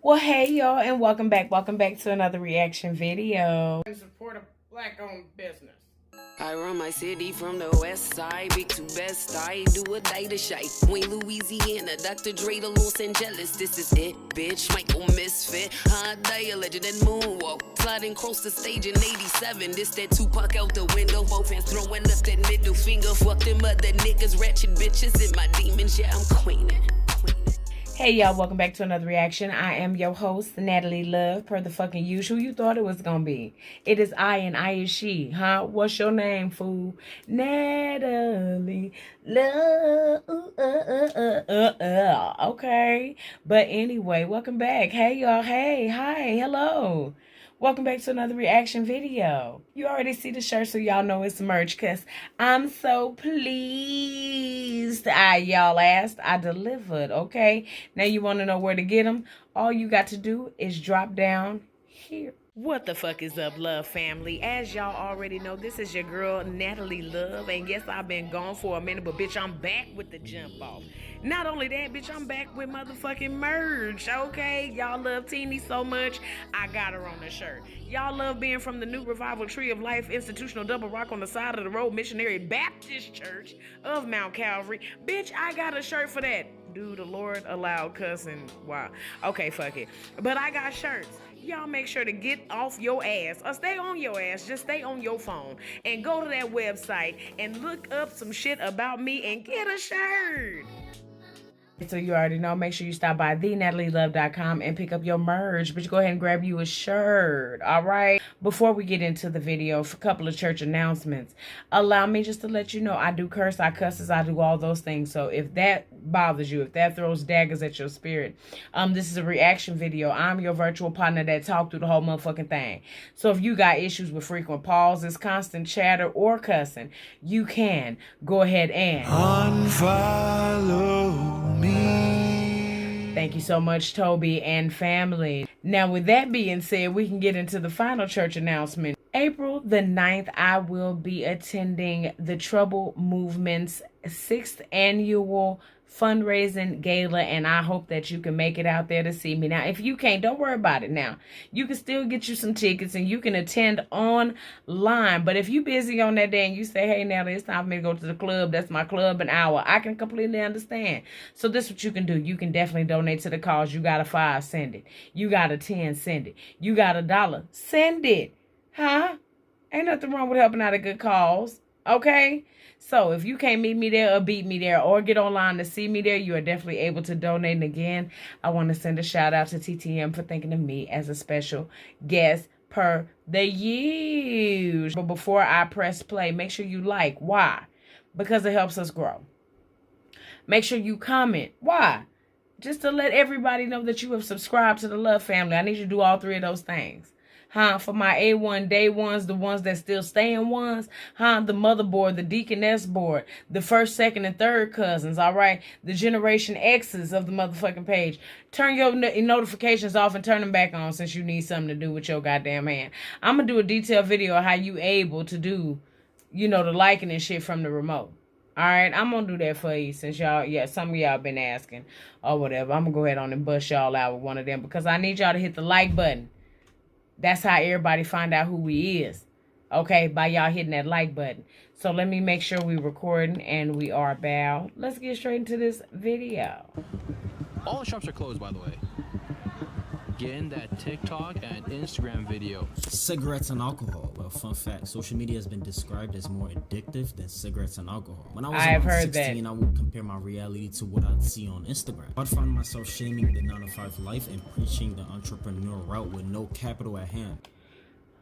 Well, hey y'all, and welcome back to another reaction video. Support a black-owned business. I run my city from the west side, big to best, I do a day to shy. Wayne, Louisiana, Dr. Dre to Los Angeles, this is it, bitch, Michael Misfit, high day, a legend and moonwalk, sliding across the stage in 87, this that Tupac out the window, both hands throwing up that middle finger, fuck them other niggas, ratchet bitches, and my demons, yeah, I'm queening. Hey y'all, welcome back to another reaction. I am your host, Natalie Love, per the fucking usual you thought it was gonna be. It is I and I is she, huh? What's your name, fool? Natalie Love. Okay. But anyway, welcome back. Hey y'all, hey, hi, hello. Welcome back to another reaction video. You already see the shirt, so y'all know it's merch, because I'm so pleased. Y'all asked, I delivered, okay? Now you want to know where to get them? All you got to do is drop down here. What the fuck is up, Love family? As y'all already know, this is your girl, Natalie Love. And yes, I've been gone for a minute, but bitch, I'm back with the jump off. Not only that, bitch, I'm back with motherfucking merch, okay? Y'all love Teeny so much, I got her on the shirt. Y'all love being from the New Revival Tree of Life Institutional Double Rock on the side of the road Missionary Baptist Church of Mount Calvary. Bitch, I got a shirt for that. Dude, the Lord allowed cussing. Wow. Okay, fuck it. But I got shirts. Y'all make sure to get off your ass, or stay on your ass, just stay on your phone, and go to that website and look up some shit about me and get a shirt. So you already know, make sure you stop by thenatalielove.com and pick up your merch. But you go ahead and grab you a shirt, all right? Before we get into the video, for a couple of church announcements, allow me just to let you know, I do curse, I cusses, I do all those things. So if that bothers you, if that throws daggers at your spirit, this is a reaction video. I'm your virtual partner that talked through the whole motherfucking thing. So if you got issues with frequent pauses, constant chatter, or cussing, you can go ahead and unfollow me. Thank you so much, Toby and family. Now, with that being said, we can get into the final church announcement. April the 9th, I will be attending the Trouble Movement's 6th annual fundraising gala, and I hope that you can make it out there to see me. Now, if you can't, don't worry about it. Now, you can still get you some tickets and you can attend online. But if you busy on that day and you say, hey, Natalie, it's time for me to go to the club, that's my club an hour, I can completely understand. So this is what you can do. You can definitely donate to the cause. You got a $5, send it. You got a $10, send it. You got a $1, send it. Huh? Ain't nothing wrong with helping out a good cause. Okay? So if you can't meet me there or beat me there or get online to see me there, you are definitely able to donate. And again, I want to send a shout out to TTM for thinking of me as a special guest per the use. But before I press play, make sure you like. Why? Because it helps us grow. Make sure you comment. Why? Just to let everybody know that you have subscribed to the Love family. I need you to do all three of those things. Huh? For my A1 day ones, the ones that still staying ones, huh? The motherboard, the deaconess board, the first, second, and third cousins, all right? The Generation X's of the motherfucking page. Turn your notifications off and turn them back on since you need something to do with your goddamn hand. I'm going to do a detailed video of how you able to do, you know, the liking and shit from the remote. All right, I'm going to do that for you since y'all, yeah, some of y'all been asking or whatever. I'm going to go ahead on and bust y'all out with one of them because I need y'all to hit the like button. That's how everybody find out who we is. Okay, by y'all hitting that like button. So let me make sure we recording and we are bound. Let's get straight into this video. All the shops are closed, by the way. Getting that TikTok and Instagram video. Cigarettes and alcohol. Well, fun fact, social media has been described as more addictive than cigarettes and alcohol. When I was around 16, I would compare my reality to what I'd see on Instagram. I'd find myself shaming the 9-to-5 life and preaching the entrepreneurial route with no capital at hand.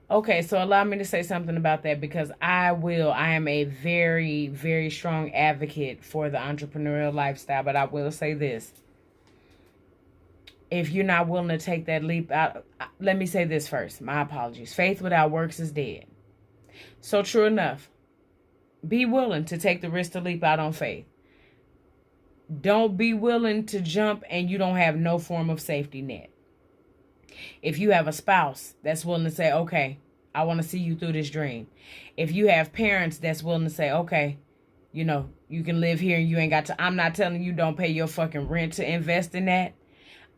Okay, so allow me to say something about that because I am a very, very strong advocate for the entrepreneurial lifestyle, but I will say this. If you're not willing to take that leap out, let me say this first. My apologies. Faith without works is dead. So true enough, be willing to take the risk to leap out on faith. Don't be willing to jump and you don't have no form of safety net. If you have a spouse that's willing to say, okay, I want to see you through this dream. If you have parents that's willing to say, okay, you know, you can live here and you ain't got to, I'm not telling you don't pay your fucking rent to invest in that.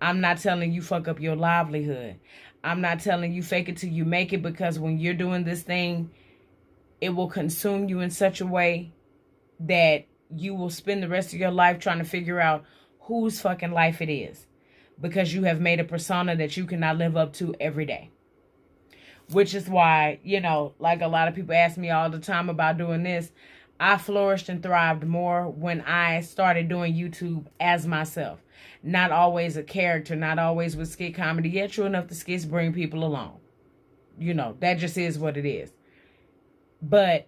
I'm not telling you fuck up your livelihood. I'm not telling you fake it till you make it, because when you're doing this thing, it will consume you in such a way that you will spend the rest of your life trying to figure out whose fucking life it is, because you have made a persona that you cannot live up to every day. Which is why, you know, like a lot of people ask me all the time about doing this. I flourished and thrived more when I started doing YouTube as myself. Not always a character, not always with skit comedy. Yet true enough, the skits bring people along. You know, that just is what it is. But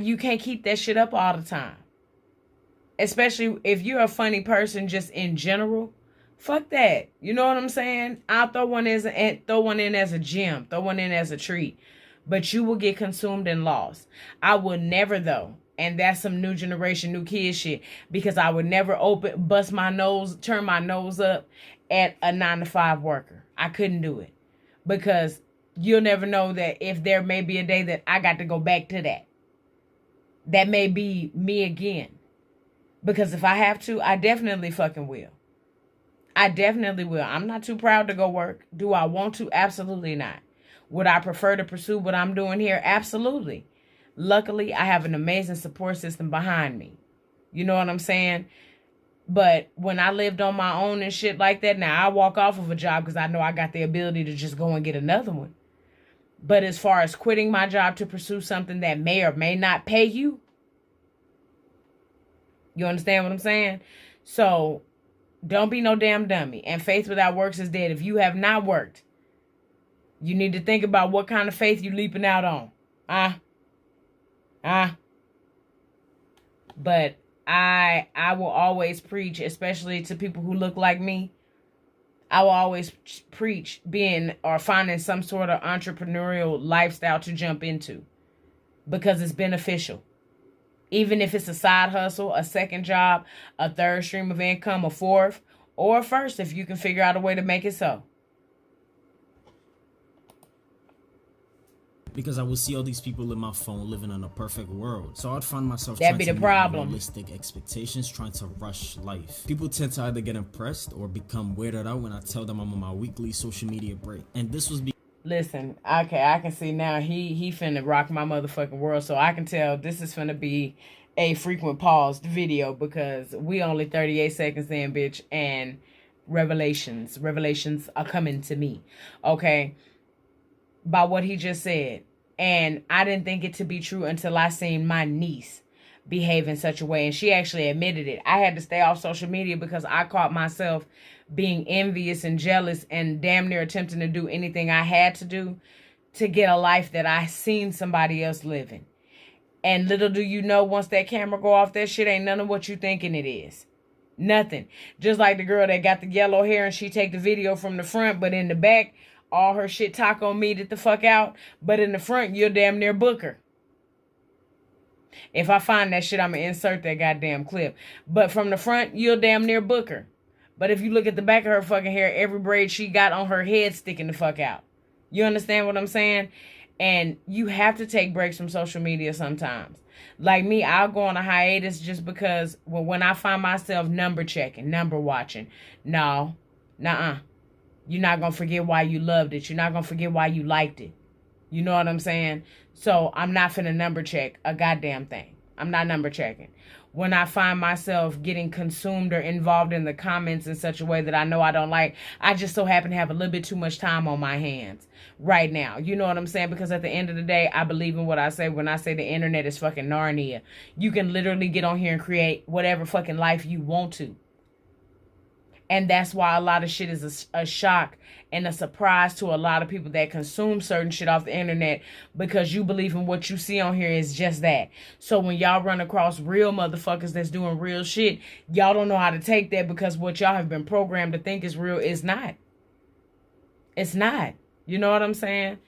you can't keep that shit up all the time. Especially if you're a funny person just in general. Fuck that. You know what I'm saying? I'll throw one in as a gem. Throw one in as a treat. But you will get consumed and lost. I will never, though. And that's some new generation, new kid shit. Because I would never turn my nose up at a 9-to-5 worker. I couldn't do it. Because you'll never know that if there may be a day that I got to go back to that. That may be me again. Because if I have to, I definitely fucking will. I definitely will. I'm not too proud to go work. Do I want to? Absolutely not. Would I prefer to pursue what I'm doing here? Absolutely. Luckily, I have an amazing support system behind me. You know what I'm saying? But when I lived on my own and shit like that, now I walk off of a job because I know I got the ability to just go and get another one. But as far as quitting my job to pursue something that may or may not pay you, you understand what I'm saying? So don't be no damn dummy. And faith without works is dead. If you have not worked, you need to think about what kind of faith you leaping out on. But I will always preach, especially to people who look like me. I will always preach finding some sort of entrepreneurial lifestyle to jump into, because it's beneficial. Even if it's a side hustle, a second job, a third stream of income, a fourth, or a first, if you can figure out a way to make it so. Because I would see all these people in my phone living in a perfect world. So I'd find myself trying to meet unrealistic expectations, trying to rush life. People tend to either get impressed or become weirded out when I tell them I'm on my weekly social media break. And this was Listen, okay, I can see now he finna rock my motherfucking world. So I can tell this is finna be a frequent paused video, because we only 38 seconds in, bitch, and revelations are coming to me. Okay? By what he just said. And I didn't think it to be true until I seen my niece behave in such a way. And she actually admitted it. I had to stay off social media because I caught myself being envious and jealous and damn near attempting to do anything I had to do to get a life that I seen somebody else living. And little do you know, once that camera go off, that shit ain't none of what you thinking it is. Nothing. Just like the girl that got the yellow hair and she take the video from the front, but in the back, all her shit taco meated the fuck out. But in the front, you're damn near Booker. If I find that shit, I'm going to insert that goddamn clip. But from the front, you're damn near Booker. But if you look at the back of her fucking hair, every braid she got on her head sticking the fuck out. You understand what I'm saying? And you have to take breaks from social media sometimes. Like me, I'll go on a hiatus just because when I find myself number checking, number watching. No, nuh-uh. You're not going to forget why you loved it. You're not going to forget why you liked it. You know what I'm saying? So I'm not finna number check a goddamn thing. I'm not number checking. When I find myself getting consumed or involved in the comments in such a way that I know I don't like, I just so happen to have a little bit too much time on my hands right now. You know what I'm saying? Because at the end of the day, I believe in what I say when I say the internet is fucking Narnia. You can literally get on here and create whatever fucking life you want to. And that's why a lot of shit is a shock and a surprise to a lot of people that consume certain shit off the internet, because you believe in what you see on here is just that. So when y'all run across real motherfuckers that's doing real shit, y'all don't know how to take that, because what y'all have been programmed to think is real is not. It's not. You know what I'm saying?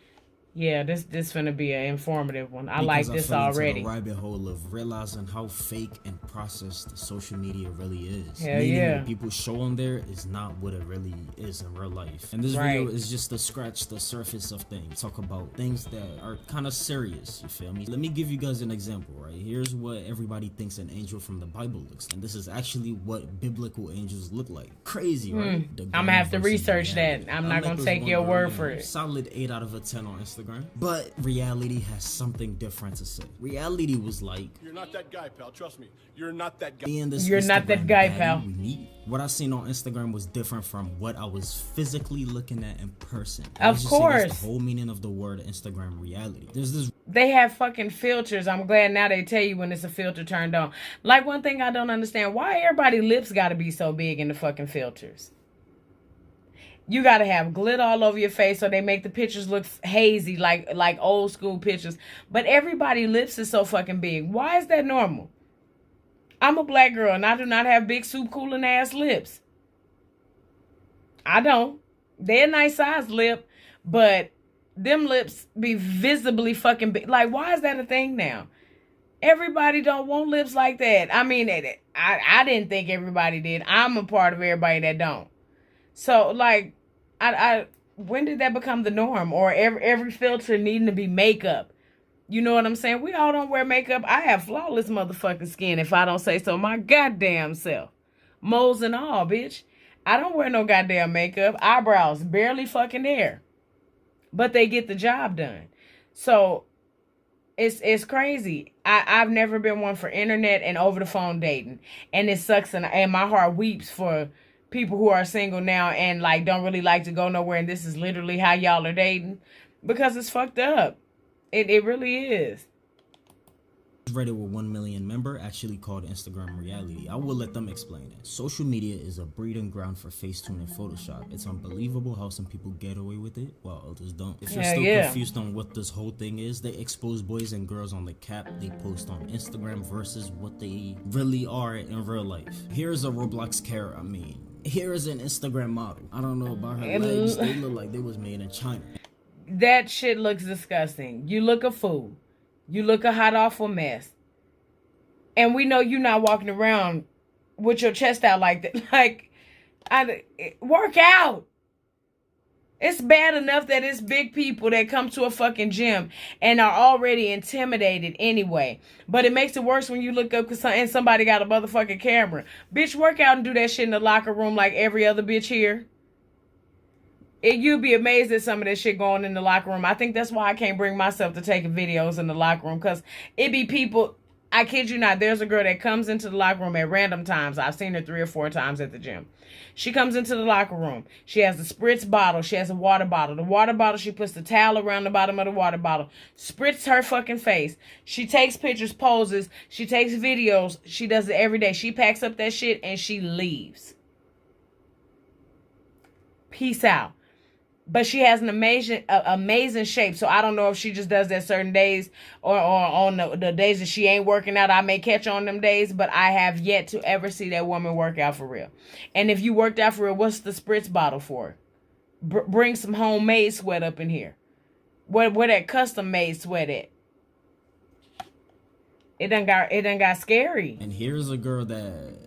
Yeah, this finna be an informative one. I like this already. Into the rabbit hole of realizing how fake and processed social media really is. Hell yeah. What people show on there is not what it really is in real life. And this video is just to scratch the surface of things. Talk about things that are kind of serious, you feel me? Let me give you guys an example, right? Here's what everybody thinks an angel from the Bible looks like. And this is actually what biblical angels look like. Crazy, right? I'm gonna have to research that. I'm not gonna take your word for it. Solid 8 out of a 10 on Instagram. But reality has something different to say. Reality was like, you're not that guy, pal. Trust me. You're not that guy. You're not that guy, pal. What I seen on Instagram was different from what I was physically looking at in person. Of course. That's the whole meaning of the word Instagram reality. There's this. They have fucking filters. I'm glad now they tell you when it's a filter turned on. Like, one thing I don't understand, why everybody lips gotta be so big in the fucking filters? You gotta have glitter all over your face so they make the pictures look hazy, like old school pictures. But everybody lips is so fucking big. Why is that normal? I'm a black girl and I do not have big soup cooling ass lips. I don't. They're a nice size lip, but them lips be visibly fucking big. Like, why is that a thing now? Everybody don't want lips like that. I mean, I didn't think everybody did. I'm a part of everybody that don't. So, like, when did that become the norm? Or every filter needing to be makeup? You know what I'm saying? We all don't wear makeup. I have flawless motherfucking skin, if I don't say so my goddamn self. Moles and all, bitch. I don't wear no goddamn makeup. Eyebrows barely fucking there. But they get the job done. So, it's crazy. I've never been one for internet and over the phone dating. And it sucks and my heart weeps for people who are single now and like don't really like to go nowhere, and this is literally how y'all are dating, because it's fucked up. It really is. Reddit with 1 million member actually called Instagram reality. I will let them explain it. Social media is a breeding ground for Facetune and Photoshop. It's unbelievable how some people get away with it while others don't. If you're still confused on what this whole thing is, they expose boys and girls on the cap they post on Instagram versus what they really are in real life. Here's a Roblox character. Here is an Instagram model. I don't know about her legs. They look like they was made in China. That shit looks disgusting. You look a fool. You look a hot awful mess. And we know you're not walking around with your chest out like that. Like, work out. It's bad enough that it's big people that come to a fucking gym and are already intimidated anyway. But it makes it worse when you look up and somebody got a motherfucking camera. Bitch, work out and do that shit in the locker room like every other bitch here. You'd be amazed at some of this shit going in the locker room. I think that's why I can't bring myself to taking videos in the locker room. Because it be people, I kid you not, there's a girl that comes into the locker room at random times. I've seen her 3 or 4 times at the gym. She comes into the locker room. She has the spritz bottle. She has a water bottle. The water bottle, she puts the towel around the bottom of the water bottle. Spritz her fucking face. She takes pictures, poses. She takes videos. She does it every day. She packs up that shit and she leaves. Peace out. But she has an amazing shape. So I don't know if she just does that certain days or on the days that she ain't working out. I may catch on them days, but I have yet to ever see that woman work out for real. And if you worked out for real, what's the spritz bottle for? Bring some homemade sweat up in here. Where that custom made sweat at? It done got scary. And here's a girl that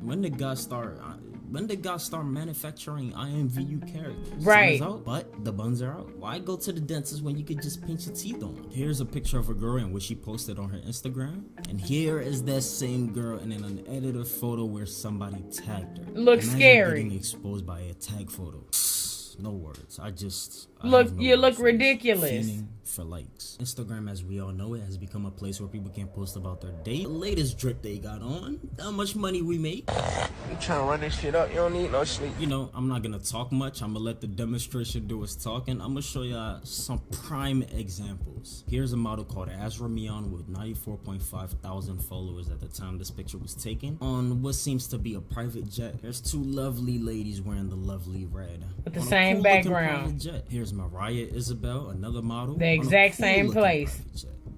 when did God start manufacturing IMVU characters? Right. Sun is out, but the buns are out. Why go to the dentist when you could just pinch your teeth on? Here's a picture of a girl in which she posted on her Instagram. And here is that same girl in an unedited photo where somebody tagged her. Looks scary. Getting exposed by a tag photo. No words. You look ridiculous. Fiending for likes. Instagram, as we all know it, has become a place where people can post about their date, the latest drip they got on, how much money we make. You trying to run this shit up? You don't need no sleep. You know, I'm not gonna talk much. I'm gonna let the demonstration do its talking. I'm gonna show y'all some prime examples. Here's a model called Azra Mion with 94.5 thousand followers at the time this picture was taken on what seems to be a private jet. There's 2 lovely ladies wearing the lovely red with the same background. Here's Mariah Isabel, another model. The exact same place.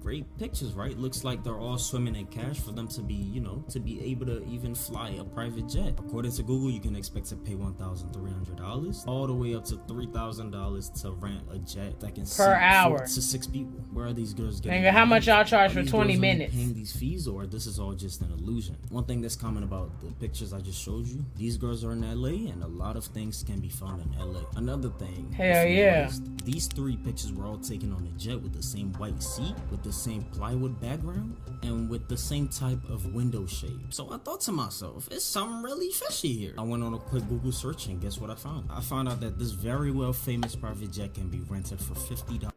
great pictures, right? Looks like they're all swimming in cash for them to be, you know, to be able to even fly a private jet. According to Google, you can expect to pay $1,300 all the way up to $3,000 to rent a jet that can per hour 4 to 6 people. Where are these girls getting? Nigga, how much y'all charge for 20 minutes? Paying these fees, or this is all just an illusion? One thing that's common about the pictures I just showed you, these girls are in LA, and a lot of things can be found in LA. Another thing, hell yeah, noticed, these 3 pictures were all taken on a jet with the same white seat, with the same plywood background, and with the same type of window shape. So I thought to myself, it's something really fishy here. I went on a quick Google search, and guess what I found? I found out that this very well famous private jet can be rented for $50.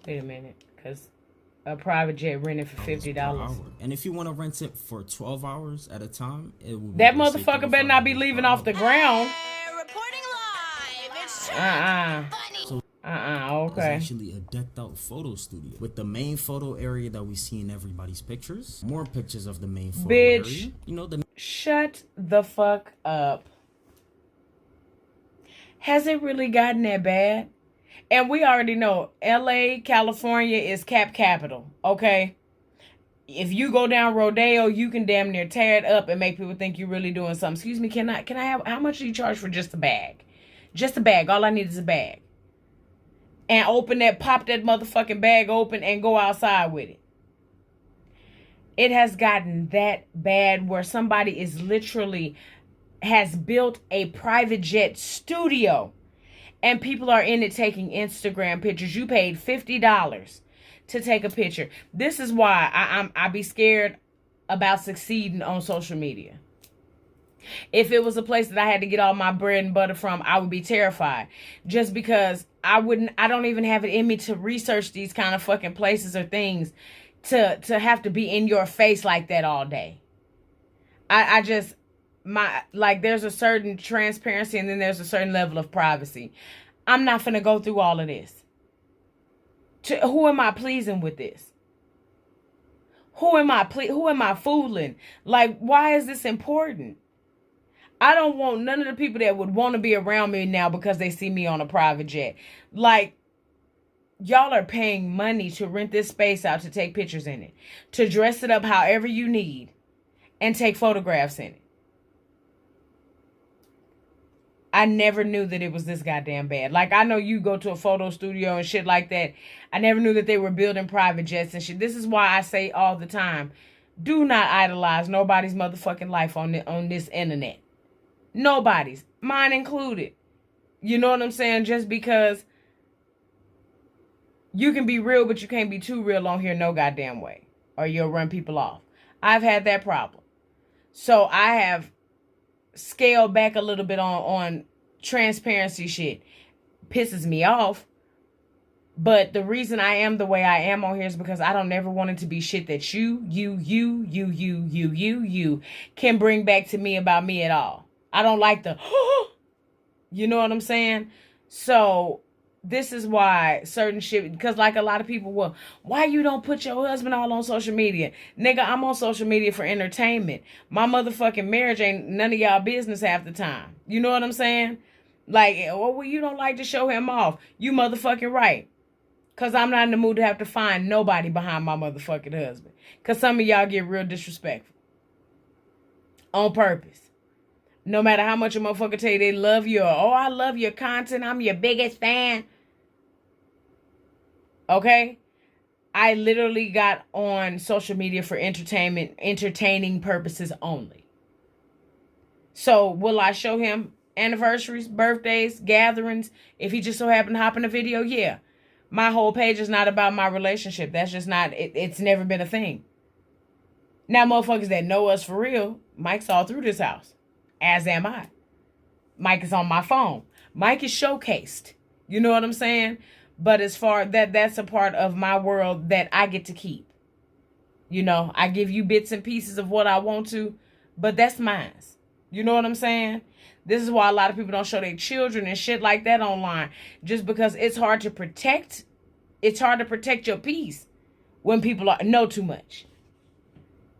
Wait a minute, because a private jet rented for $50. And if you want to rent it for 12 hours at a time, it will be that motherfucker better not be leaving off the ground. Reporting live. It's okay. It's actually a decked out photo studio with the main photo area that we see in everybody's pictures. More pictures of the main photo area. You know, shut the fuck up. Has it really gotten that bad? And we already know LA, California is cap capital, okay? If you go down Rodeo, you can damn near tear it up and make people think you're really doing something. Excuse me, can I have, how much do you charge for just a bag? Just a bag. All I need is a bag. And pop that motherfucking bag open and go outside with it. It has gotten that bad where somebody is literally has built a private jet studio. And people are in it taking Instagram pictures. You paid $50 to take a picture. This is why I be scared about succeeding on social media. If it was a place that I had to get all my bread and butter from, I would be terrified. Just because I don't even have it in me to research these kind of fucking places or things to have to be in your face like that all day. There's a certain transparency and then there's a certain level of privacy. I'm not finna go through all of this. Who am I pleasing with this? Who am I fooling? Like, why is this important? I don't want none of the people that would want to be around me now because they see me on a private jet. Like, y'all are paying money to rent this space out to take pictures in it, to dress it up however you need, and take photographs in it. I never knew that it was this goddamn bad. Like, I know you go to a photo studio and shit like that. I never knew that they were building private jets and shit. This is why I say all the time, do not idolize nobody's motherfucking life on this internet. Nobody's. Mine included. You know what I'm saying? Just because you can be real, but you can't be too real on here no goddamn way, or you'll run people off. I've had that problem. So I have scaled back a little bit on transparency shit. Pisses me off. But the reason I am the way I am on here is because I don't ever want it to be shit that you can bring back to me about me at all. I don't like the, you know what I'm saying? So this is why certain shit, because like a lot of people, well, why you don't put your husband all on social media? Nigga, I'm on social media for entertainment. My motherfucking marriage ain't none of y'all business half the time. You know what I'm saying? Like, oh, well, you don't like to show him off. You motherfucking right. Because I'm not in the mood to have to find nobody behind my motherfucking husband. Because some of y'all get real disrespectful. On purpose. No matter how much a motherfucker tell you they love you, or, oh, I love your content, I'm your biggest fan. Okay? I literally got on social media for entertaining purposes only. So, will I show him anniversaries, birthdays, gatherings, if he just so happened to hop in a video? Yeah. My whole page is not about my relationship. That's just not, it's never been a thing. Now, motherfuckers that know us for real, Mike's all through this house. As am I. Mike is on my phone. Mike is showcased. You know what I'm saying? But as far that's a part of my world that I get to keep. You know, I give you bits and pieces of what I want to, but that's mine. You know what I'm saying? This is why a lot of people don't show their children and shit like that online. Just because it's hard to protect. It's hard to protect your peace when people know too much.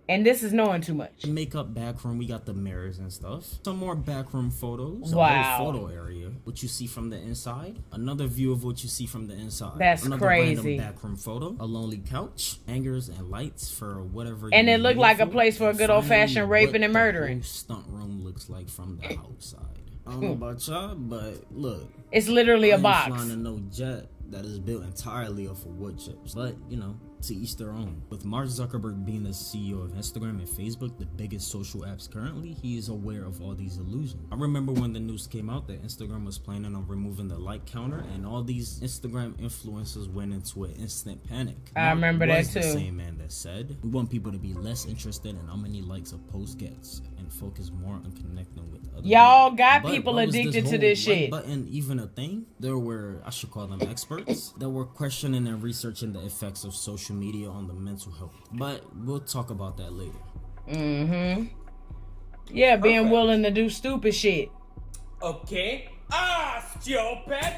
And this is knowing too much. Makeup backroom, we got the mirrors and stuff. Some more backroom photos. Wow. A whole photo area. What you see from the inside. Another view of what you see from the inside. That's Another crazy. Random backroom photo. A lonely couch. Hangers and lights for whatever. And it looked like a place for a good old-fashioned raping and murdering. The whole stunt room looks like from the outside. I don't know about y'all, but look. It's literally a box. I ain't flying in no jet that is built entirely off of wood chips. But, you know, to each their own. With Mark Zuckerberg being the CEO of Instagram and Facebook, the biggest social apps currently, he is aware of all these illusions. I remember when the news came out that Instagram was planning on removing the like counter, and all these Instagram influencers went into an instant panic. I remember that too. The same man that said, we want people to be less interested in how many likes a post gets and focus more on connecting with others. Y'all got people addicted to this shit. Button even a thing? There were, I should call them experts, that were questioning and researching the effects of social media on the mental health. But we'll talk about that later. Yeah, being willing to do stupid shit. Okay. Stupid.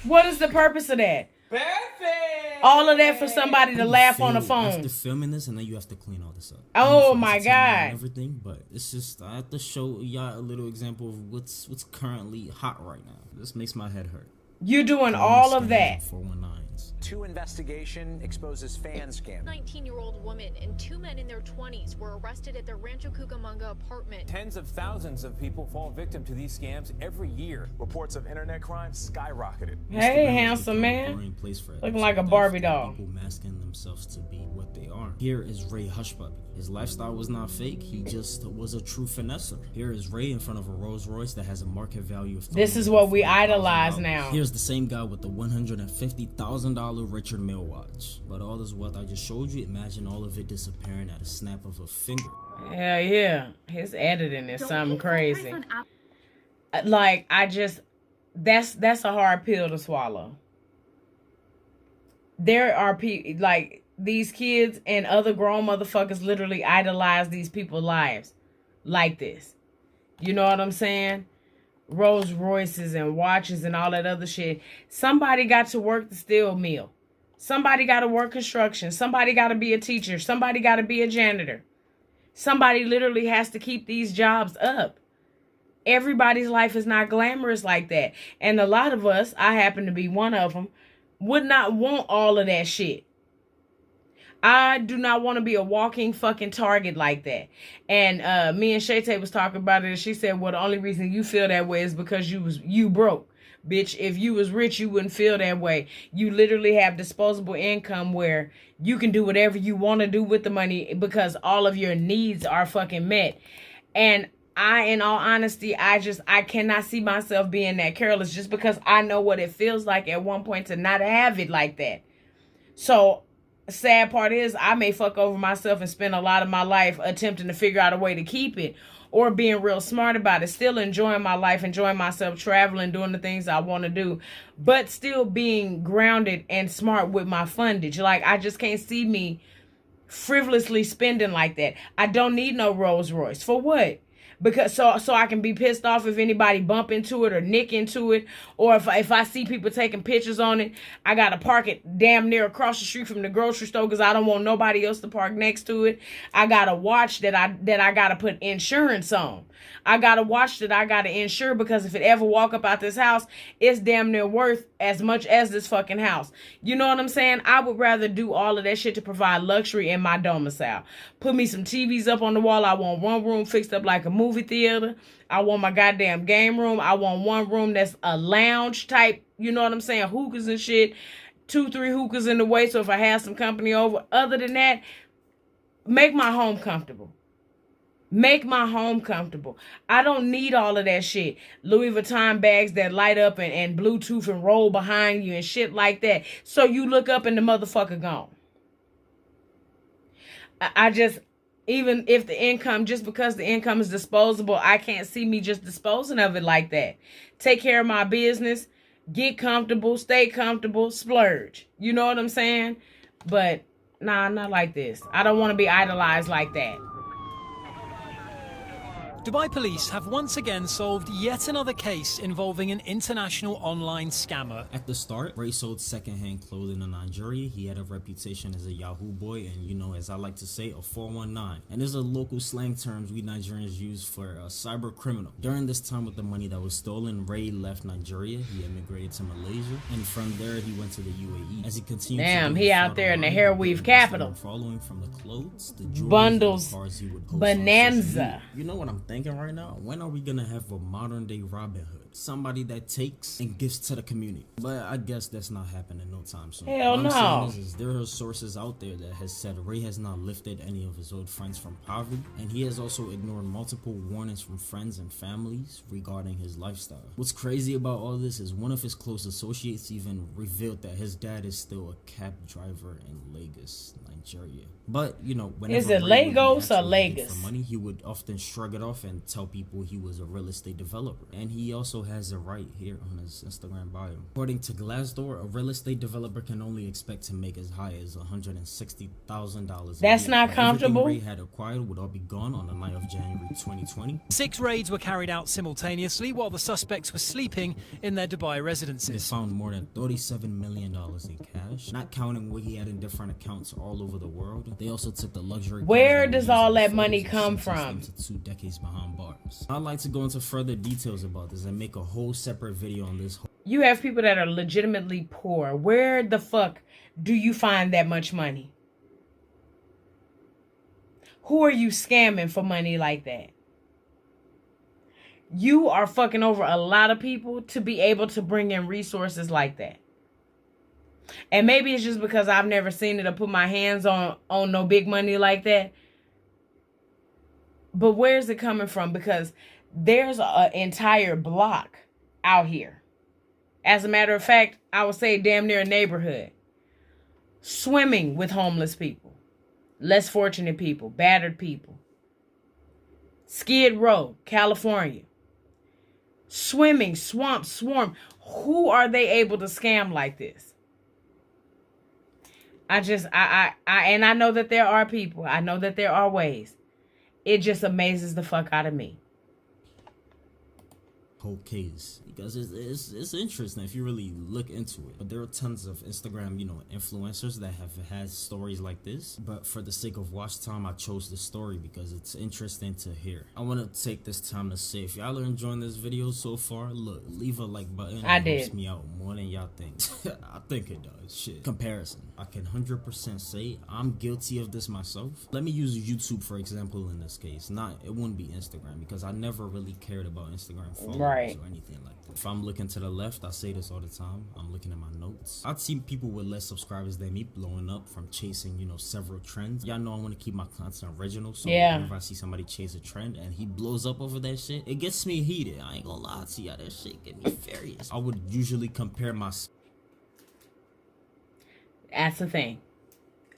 What is the purpose of that? Perfect. All of that for somebody to laugh on the phone. After filming this, and then you have to clean all this up. Oh my God. Everything, but it's just, I have to show y'all a little example of what's currently hot right now. This makes my head hurt. You're doing all of that. 419s. Two investigation exposes fan scam. 19-year-old woman and two men in their 20s were arrested at their Rancho Cucamonga apartment. Tens of thousands of people fall victim to these scams every year. Reports of internet crime skyrocketed. Hey, handsome man. Looking like a Barbie doll. People masking themselves to be what they are. Here is Ray Hushpuppi. His lifestyle was not fake. He just was a true finesser. Here is Ray in front of a Rolls Royce that has a market value of. This is what we idolize now. Here's the same guy with the $150,000 Richard Mille watch. But all this wealth I just showed you, imagine all of it disappearing at a snap of a finger. Hell yeah. His editing is something crazy. Like, that's a hard pill to swallow. There are people, like, these kids and other grown motherfuckers literally idolize these people's lives like this. You know what I'm saying? Rolls Royces and watches and all that other shit. Somebody got to work the steel mill. Somebody got to work construction. Somebody got to be a teacher. Somebody got to be a janitor. Somebody literally has to keep these jobs up. Everybody's life is not glamorous like that. And a lot of us, I happen to be one of them, would not want all of that shit. I do not want to be a walking fucking target like that. And me and Shay was talking about it, and she said, well, the only reason you feel that way is because you broke. Bitch, if you was rich, you wouldn't feel that way. You literally have disposable income where you can do whatever you want to do with the money because all of your needs are fucking met. And in all honesty, I cannot see myself being that careless just because I know what it feels like at one point to not have it like that. So, sad part is I may fuck over myself and spend a lot of my life attempting to figure out a way to keep it or being real smart about it, still enjoying my life, enjoying myself, traveling, doing the things I want to do, but still being grounded and smart with my fundage. Like, I just can't see me frivolously spending like that. I don't need no Rolls Royce. For what? Because so I can be pissed off if anybody bump into it or nick into it, or if I see people taking pictures on it, I gotta park it damn near across the street from the grocery store because I don't want nobody else to park next to it. I got a watch that I gotta put insurance on. I got a watch that I gotta insure because if it ever walk up out this house, it's damn near worth as much as this fucking house. You know what I'm saying? I would rather do all of that shit to provide luxury in my domicile. Put me some TVs up on the wall. I want one room fixed up like a movie theater. I want my goddamn game room. I want one room that's a lounge type, you know what I'm saying? Hookahs and shit. 2-3 hookahs in the way so if I have some company over. Other than that, make my home comfortable. Make my home comfortable. I don't need all of that shit. Louis Vuitton bags that light up and Bluetooth and roll behind you and shit like that. So you look up and the motherfucker gone. I just, even if the income, just because the income is disposable, I can't see me just disposing of it like that. Take care of my business, get comfortable, stay comfortable, splurge. You know what I'm saying? But nah, not like this. I don't want to be idolized like that. Dubai police have once again solved yet another case involving an international online scammer. At the start, Ray sold secondhand clothing in Nigeria. He had a reputation as a Yahoo boy and, you know, as I like to say, a 419. And these are local slang terms we Nigerians use for a cyber criminal. During this time with the money that was stolen, Ray left Nigeria. He immigrated to Malaysia, and from there he went to the UAE. As he continued he out there in the hair weave capital. Following from the clothes, the jewelry, bundles, the cars he would post bonanza. You know what I'm thinking right now? When are we gonna have a modern day Robin Hood? Somebody that takes and gives to the community. But I guess that's not happening no time soon. Hell no. What I'm saying is there are sources out there that has said Ray has not lifted any of his old friends from poverty, and he has also ignored multiple warnings from friends and families regarding his lifestyle. What's crazy about all this is one of his close associates even revealed that his dad is still a cab driver in Lagos, Nigeria. But, you know, whenever is it Lagos or Lagos? For money, he would often shrug it off and tell people he was a real estate developer. And he also has it right here on his Instagram bio. According to Glassdoor, a real estate developer can only expect to make as high as $160,000. That's not comfortable. Everything Ray had acquired would all be gone on the night of January 2020. 6 raids were carried out simultaneously while the suspects were sleeping in their Dubai residences. They found more than $37 million in cash, not counting what he had in different accounts all over the world. They also took the luxury. Where does all that money come from? To 2 decades behind bars. I'd like to go into further details about this and make a whole separate video on this. You have people that are legitimately poor. Where the fuck do you find that much money? Who are you scamming for money like that? You are fucking over a lot of people to be able to bring in resources like that. And maybe it's just because I've never seen it or put my hands on no big money like that. But where's it coming from? Because there's an entire block out here. As a matter of fact, I would say damn near a neighborhood, swimming with homeless people, less fortunate people, battered people. Skid Row, California. Swimming, swamp, swarm. Who are they able to scam like this? And I know that there are people. I know that there are ways. It just amazes the fuck out of me. Whole case, because it's interesting if you really look into it. But there are tons of Instagram, you know, influencers that have had stories like this. But for the sake of watch time, I chose this story because it's interesting to hear. I want to take this time to say, if y'all are enjoying this video so far, look, leave a like button. I did. It helps me out more than y'all think. I think it does. Shit. Comparison. I can 100% say I'm guilty of this myself. Let me use YouTube for example in this case. It wouldn't be Instagram because I never really cared about Instagram followers or anything like that. If I'm looking to the left, I say this all the time, I'm looking at my notes. I've seen people with less subscribers than me blowing up from chasing, you know, several trends. Y'all know I want to keep my content original, so whenever I see somebody chase a trend and he blows up over that shit, it gets me heated. I ain't gonna lie to y'all, that shit get me furious. I would usually compare my... That's the thing.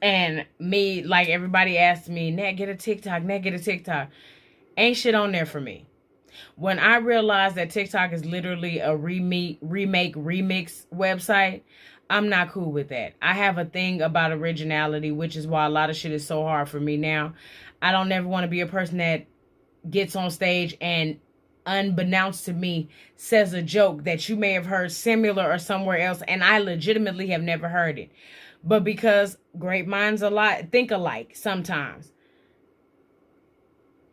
And me, like everybody asked me, Nat, get a TikTok, Nat, get a TikTok. Ain't shit on there for me. When I realized that TikTok is literally a remix website, I'm not cool with that. I have a thing about originality, which is why a lot of shit is so hard for me now. I don't ever want to be a person that gets on stage and unbeknownst to me says a joke that you may have heard similar or somewhere else, and I legitimately have never heard it. But because great minds think alike sometimes,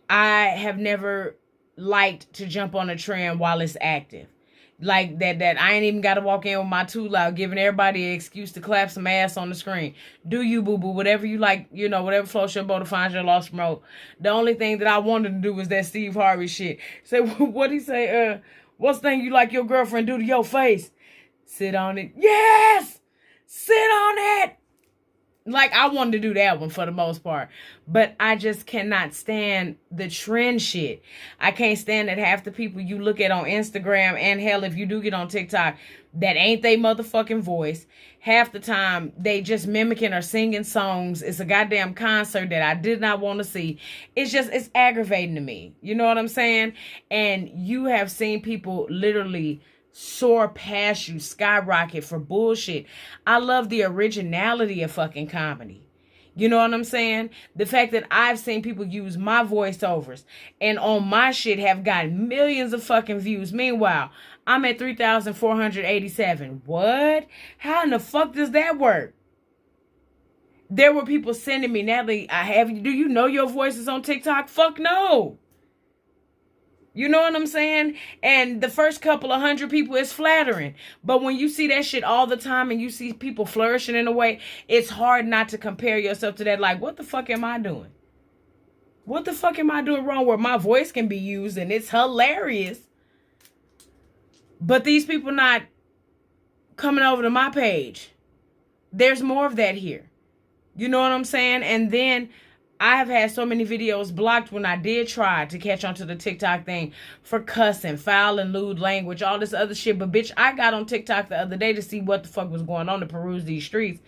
I have never liked to jump on a trend while it's active. Like that I ain't even got to walk in with my tool out, giving everybody an excuse to clap some ass on the screen. Do you, boo-boo, whatever you like, you know, whatever floats your boat to find your lost remote. The only thing that I wanted to do was that Steve Harvey shit. Say, what'd he say? What's the thing you like your girlfriend do to your face? Sit on it. Yes! Sit on it! Like, I wanted to do that one for the most part. But I just cannot stand the trend shit. I can't stand that half the people you look at on Instagram, and hell, if you do get on TikTok, that ain't they motherfucking voice. Half the time, they just mimicking or singing songs. It's a goddamn concert that I did not want to see. It's aggravating to me. You know what I'm saying? And you have seen people literally soar past you, skyrocket for bullshit. I love the originality of fucking comedy. You know what I'm saying? The fact that I've seen people use my voiceovers and on my shit have gotten millions of fucking views. Meanwhile, I'm at 3,487. What? How in the fuck does that work? There were people sending me, Natalie, do you know your voice is on TikTok? Fuck no. You know what I'm saying? And the first couple of 100 people is flattering. But when you see that shit all the time and you see people flourishing in a way, it's hard not to compare yourself to that. Like, what the fuck am I doing? What the fuck am I doing wrong where my voice can be used and it's hilarious? But these people not coming over to my page. There's more of that here. You know what I'm saying? And then I have had so many videos blocked when I did try to catch on to the TikTok thing for cussing, foul and lewd language, all this other shit. But bitch, I got on TikTok the other day to see what the fuck was going on, to peruse these streets.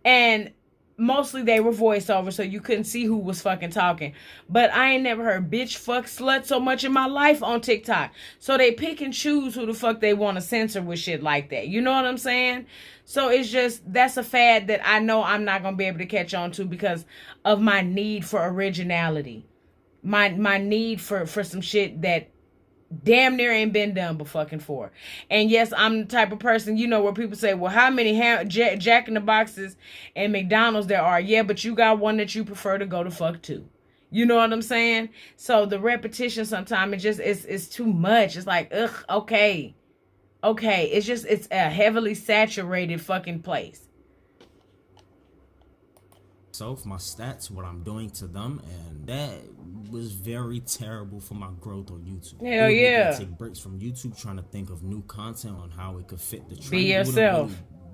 And mostly they were voiceover, so you couldn't see who was fucking talking. But I ain't never heard bitch, fuck, slut so much in my life on TikTok. So they pick and choose who the fuck they want to censor with shit like that. You know what I'm saying? So it's just, that's a fad that I know I'm not going to be able to catch on to because of my need for originality. My need for some shit that damn near ain't been done but fucking for. And yes, I'm the type of person, you know, where people say, well, how many Jack in the Boxes and McDonald's there are? Yeah, but you got one that you prefer to go to fuck to. You know what I'm saying? So the repetition sometimes, it just, it's too much. It's like, ugh, okay. Okay, it's a heavily saturated fucking place. My stats, what I'm doing to them, and that was very terrible for my growth on YouTube. Hell yeah. Take breaks from YouTube, trying to think of new content on how it could fit the trend. Be yourself.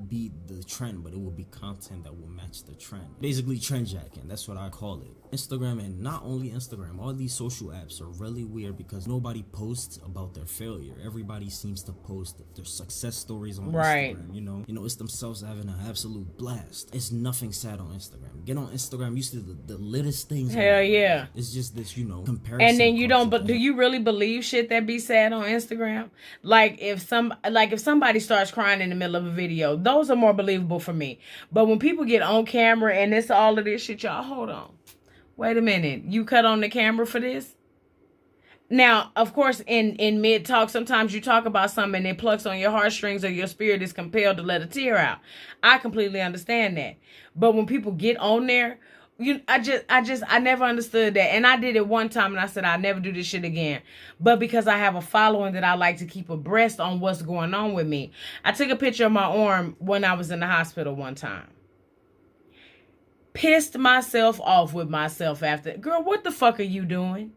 Be the trend, but it will be content that will match the trend. Basically trend jacking, that's what I call it. Instagram, and not only Instagram, all these social apps are really weird because nobody posts about their failure. Everybody seems to post their success stories on Instagram. You know, it's themselves having an absolute blast. It's nothing sad on Instagram. Get on Instagram, you see the littest things. Hell yeah. It's just this, you know, comparison. And then you don't, but do you really believe shit that be sad on Instagram? Like if somebody starts crying in the middle of a video, those are more believable for me. But when people get on camera and it's all of this shit, y'all, hold on. Wait a minute. You cut on the camera for this? Now, of course, in mid-talk, sometimes you talk about something and it plucks on your heartstrings or your spirit is compelled to let a tear out. I completely understand that. But when people get on there, I never understood that. And I did it one time and I said, I'll never do this shit again. But because I have a following that I like to keep abreast on what's going on with me, I took a picture of my arm when I was in the hospital one time. Pissed myself off with myself after. Girl, what the fuck are you doing?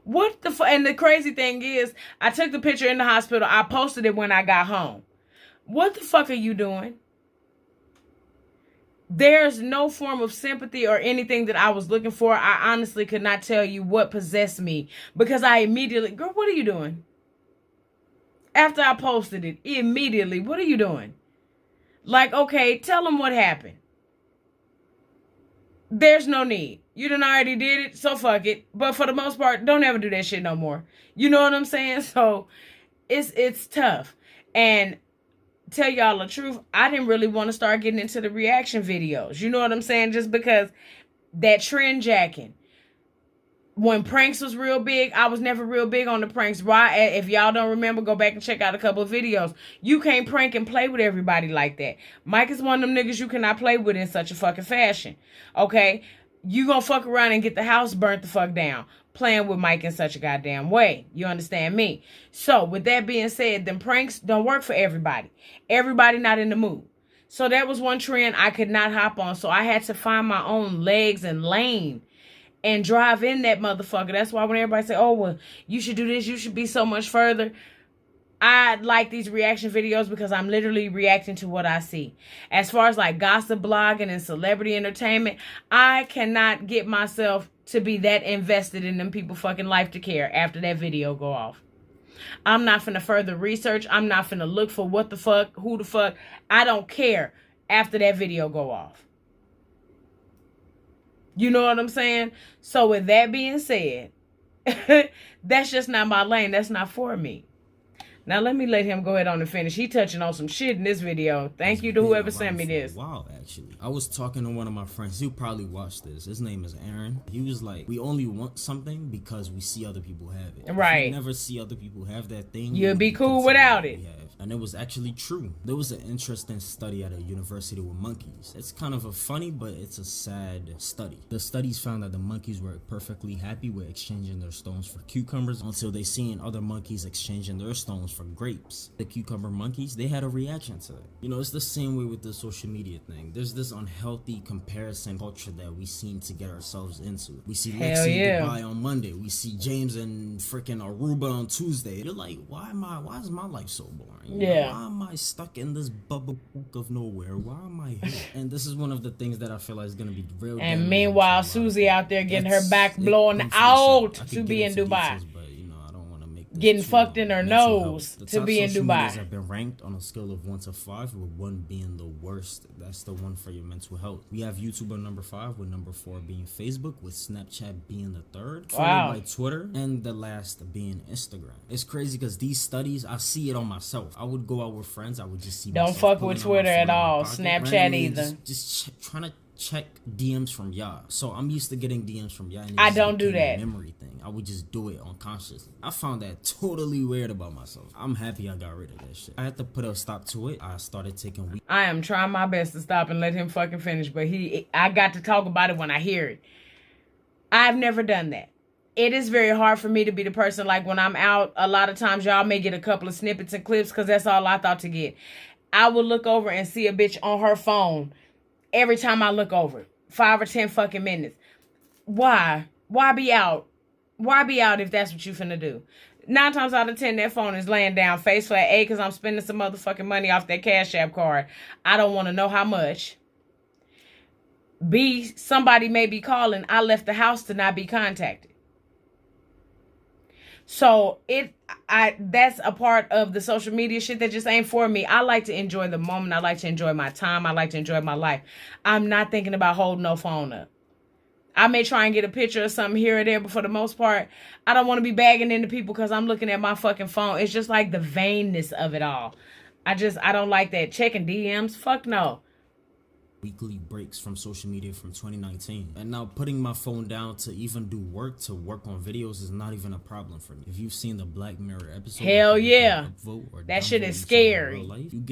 What the fuck? And the crazy thing is, I took the picture in the hospital. I posted it when I got home. What the fuck are you doing? There's no form of sympathy or anything that I was looking for. I honestly could not tell you what possessed me because I immediately, girl, what are you doing? After I posted it, immediately, what are you doing? Like, okay, tell them what happened. There's no need. You done already did it, so fuck it. But for the most part, don't ever do that shit no more. You know what I'm saying? So it's tough. And tell y'all the truth, I didn't really want to start getting into the reaction videos. You know what I'm saying? Just because that trend jacking. When pranks was real big, I was never real big on the pranks. Why? If y'all don't remember, go back and check out a couple of videos. You can't prank and play with everybody like that. Mike is one of them niggas you cannot play with in such a fucking fashion. Okay? You gonna fuck around and get the house burnt the fuck down playing with Mike in such a goddamn way. You understand me? So, with that being said, them pranks don't work for everybody. Everybody not in the mood. So, that was one trend I could not hop on. So, I had to find my own legs and lane and drive in that motherfucker. That's why when everybody say, oh, well, you should do this, you should be so much further. I like these reaction videos because I'm literally reacting to what I see. As far as like gossip blogging and celebrity entertainment, I cannot get myself to be that invested in them people fucking life to care after that video go off. I'm not finna further research. I'm not finna look for what the fuck, who the fuck. I don't care after that video go off. You know what I'm saying? So with that being said, that's just not my lane. That's not for me. Now let me let him go ahead on and finish. He touching on some shit in this video. Thank you to whoever sent me this. Wow, actually. I was talking to one of my friends. He'll probably watch this. His name is Aaron. He was like, we only want something because we see other people have it. Right. If you never see other people have that thing, you'll be cool without it. And it was actually true. There was an interesting study at a university with monkeys. It's kind of a funny, but it's a sad study. The studies found that the monkeys were perfectly happy with exchanging their stones for cucumbers until they seen other monkeys exchanging their stones for grapes. The cucumber monkeys, they had a reaction to it. You know, it's the same way with the social media thing. There's this unhealthy comparison culture that we seem to get ourselves into. We see Lexi in Dubai on Monday. We see James in freaking Aruba on Tuesday. You're like, why is my life so boring? Yeah. Why am I stuck in this bubble of nowhere? Why am I here? And this is one of the things that I feel like is going to be real. And meanwhile, Susie out there getting her back blown out to be in Dubai. Getting fucked in her nose to be in Dubai. Have been ranked on a scale of 1 to 5, with 1 being the worst. That's the one for your mental health. We have YouTube on number 5, with number 4 being Facebook, with Snapchat being the 3rd, followed by Twitter, and the last being Instagram. It's crazy because these studies, I see it on myself. I would go out with friends, I would just see. Don't fuck with Twitter at all, Snapchat either. Just trying to check DMs from y'all. So I'm used to getting DMs from y'all. I don't do that. Memory thing. I would just do it unconsciously. I found that totally weird about myself. I'm happy I got rid of that shit. I had to put a stop to it. I started taking weeks. I am trying my best to stop and let him fucking finish, but I got to talk about it when I hear it. I've never done that. It is very hard for me to be the person, like when I'm out, a lot of times y'all may get a couple of snippets and clips because that's all I thought to get. I will look over and see a bitch on her phone every time I look over. 5 or 10 fucking minutes. Why? Why be out? Why be out if that's what you finna do? 9 times out of 10, that phone is laying down face flat. A, because I'm spending some motherfucking money off that Cash App card. I don't want to know how much. B, somebody may be calling. I left the house to not be contacted. So that's a part of the social media shit that just ain't for me. I like to enjoy the moment. I like to enjoy my time. I like to enjoy my life. I'm not thinking about holding no phone up. I may try and get a picture of something here or there, but for the most part, I don't want to be bagging into people because I'm looking at my fucking phone. It's just like the vainness of it all. I don't like that. Checking DMs, fuck no. Weekly breaks from social media from 2019, and now putting my phone down to even do work, to work on videos, is not even a problem for me. If you've seen the Black Mirror episode, hell yeah, that shit is scary.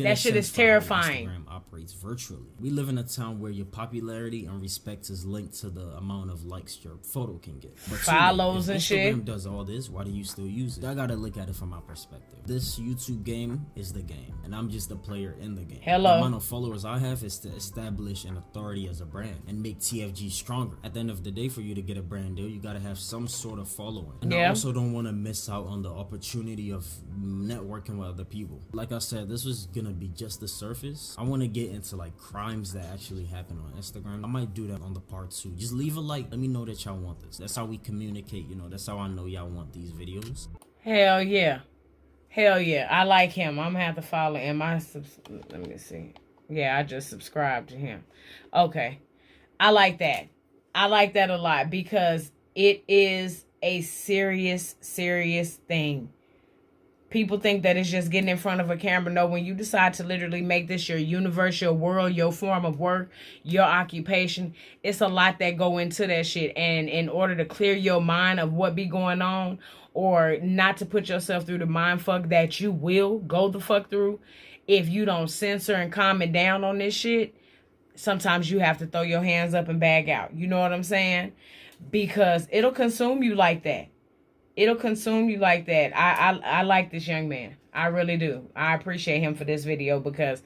That shit is terrifying. Instagram operates virtually. We live in a town where your popularity and respect is linked to the amount of likes your photo can get. But follows and shit. Instagram does all this, why do you still use it? I gotta look at it from my perspective. This YouTube game is the game, and I'm just a player in the game. Hello. The amount of followers I have is to establish an authority as a brand and make TFG stronger. At the end of the day, for you to get a brand deal, you gotta have some sort of following. And I also don't want to miss out on the opportunity of networking with other people. Like I said, this was gonna be just the surface. I want to get into like crimes that actually happen on Instagram. I might do that on the part 2. Just leave a like. Let me know that y'all want this. That's how we communicate. You know, that's how I know y'all want these videos. Hell yeah. Hell yeah. I like him. I'm gonna have to follow him. Let me see. Yeah, I just subscribed to him. Okay. I like that. I like that a lot because it is a serious, serious thing. People think that it's just getting in front of a camera. No, when you decide to literally make this your universe, your world, your form of work, your occupation, it's a lot that go into that shit. And in order to clear your mind of what be going on, or not to put yourself through the mind fuck that you will go the fuck through, if you don't censor and calm it down on this shit, sometimes you have to throw your hands up and bag out. You know what I'm saying? Because it'll consume you like that. It'll consume you like that. I like this young man. I really do. I appreciate him for this video because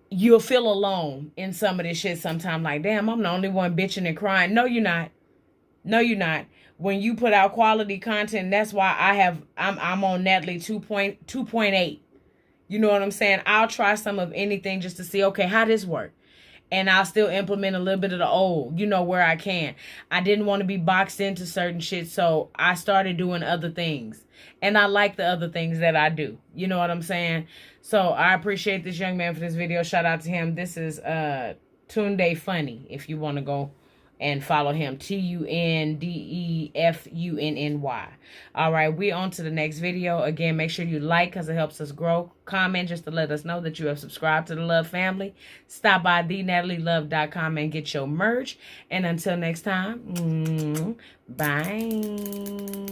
you'll feel alone in some of this shit sometimes. Like, damn, I'm the only one bitching and crying. No, you're not. No, you're not. When you put out quality content, that's why I'm on Natalie 2.8. You know what I'm saying? I'll try some of anything just to see, okay, how this work? And I'll still implement a little bit of the old, you know, where I can. I didn't want to be boxed into certain shit, so I started doing other things. And I like the other things that I do. You know what I'm saying? So I appreciate this young man for this video. Shout out to him. This is Tunde Funny, if you want to go and follow him, TUNDEFUNNY. All right, we're on to the next video. Again, make sure you like because it helps us grow. Comment just to let us know that you have subscribed to the Love family. Stop by ADVERTISE.com and get your merch. And until next time, bye.